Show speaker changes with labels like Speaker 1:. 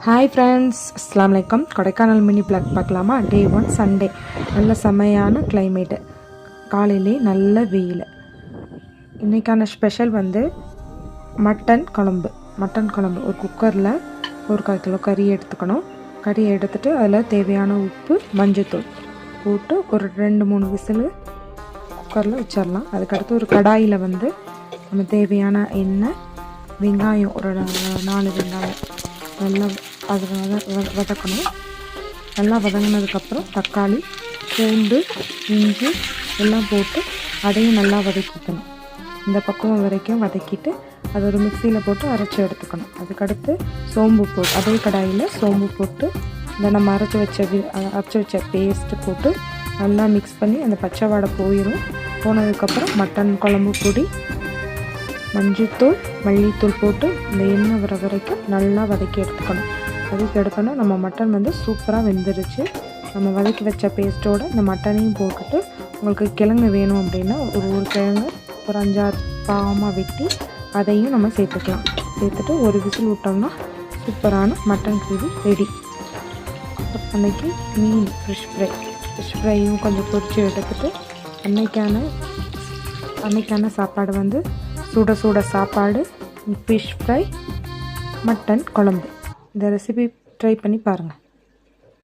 Speaker 1: Hi friends, அஸ்ஸலாமு அலைக்கும். Kodaikanal mini black பார்க்கலாமா? டே 1 சண்டே. நல்ல செமையான கிளைமேட்டு, காலையிலே நல்ல வெயில். இன்றைக்கான ஸ்பெஷல் வந்து மட்டன் குழம்பு. ஒரு குக்கரில் ஒரு 1/4 கிலோ கறி எடுத்துக்கணும். கறி எடுத்துகிட்டு அதில் தேவையான உப்பு, மஞ்சத்தூள் போட்டு ஒரு 2-3 விசில் குக்கரில் வச்சிடலாம். அதுக்கடுத்து ஒரு கடாயில் வந்து நம்ம தேவையான எண்ணெய், வெங்காயம் ஒரு 4 வெங்காயம் நல்லா வதக்கணும். நல்லா வதங்கினதுக்கப்புறம் தக்காளி, பூண்டு, இஞ்சி எல்லாம் போட்டு அதையும் நல்லா வதக்கிக்கணும். இந்த பக்குவம் வரைக்கும் வதக்கிட்டு அதை ஒரு மிக்சியில் போட்டு அரைச்சி எடுத்துக்கணும். அதுக்கடுத்து சோம்பு போட்டு அதே கடாயில் சோம்பு போட்டு இந்த நம்ம அரைச்சி வச்ச பேஸ்ட்டு போட்டு நல்லா மிக்ஸ் பண்ணி அந்த பச்சை வாடை போனதுக்கப்புறம் மட்டன் குழம்பு பொடி, மஞ்சத்தூள், மல்லித்தூள் போட்டு இந்த எண்ணெய் வர வரைக்கும் நல்லா வதக்கி எடுத்துக்கணும். வதக்கி எடுத்தோன்னா நம்ம மட்டன் வந்து சூப்பராக வெந்துருச்சு. நம்ம வதக்கி வச்ச பேஸ்ட்டோட இந்த மட்டனையும் போட்டுட்டு, உங்களுக்கு கிழங்கு வேணும் அப்படின்னா ஒரு கிழங்கு ஒரு 5-6 பாகமாக வெட்டி அதையும் நம்ம சேர்த்துக்கலாம். சேர்த்துட்டு ஒரு விசில் விட்டோம்னா சூப்பரான மட்டன் கிரேவி ரெடி. அன்றைக்கி மீன் ஃபிஷ் ஃப்ரையும் கொஞ்சம் பொரித்து எடுத்துகிட்டு அன்னைக்கான சாப்பாடு வந்து சுட சாப்பாடு, ஃபிஷ் ஃப்ரை, மட்டன் குழம்பு. இந்த ரெசிபி ட்ரை பண்ணி பாருங்கள்.